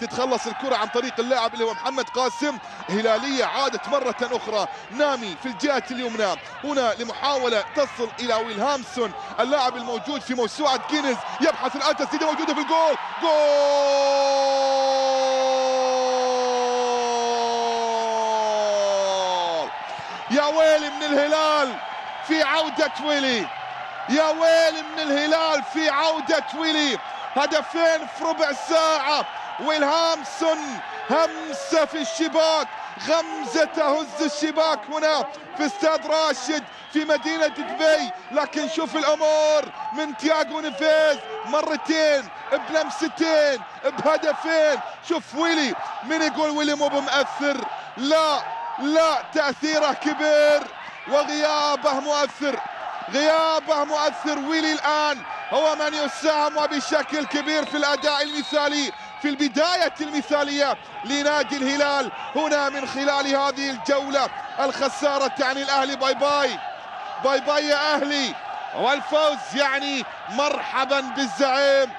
تتخلص الكرة عن طريق اللاعب اللي هو محمد قاسم. هلالية عادت مرة أخرى. نامي في الجهة اليمنى هنا لمحاولة تصل إلى ويلهامسون اللاعب الموجود في موسوعة جينيز، يبحث الآن تسديدة موجودة في الجول. جول! يا ويلي من الهلال في عودة ويلي، يا ويلي من الهلال في عودة ويلي. هدفين في ربع ساعة. ويلهامسون همسة في الشباك، غمزة تهز الشباك هنا في استاد راشد في مدينة دبي. لكن شوف الأمور من تياغو نيفيز، مرتين بلمستين بهدفين. شوف ويلي، من يقول ويلي مو بمؤثر؟ لا لا، تأثيره كبير وغيابه مؤثر، غيابه مؤثر. ويلي الآن هو من يساهم وبشكل كبير في الأداء المثالي، في البداية المثالية لنادي الهلال هنا من خلال هذه الجولة. الخسارة تعني الأهلي باي باي، باي باي يا أهلي، والفوز يعني مرحبا بالزعيم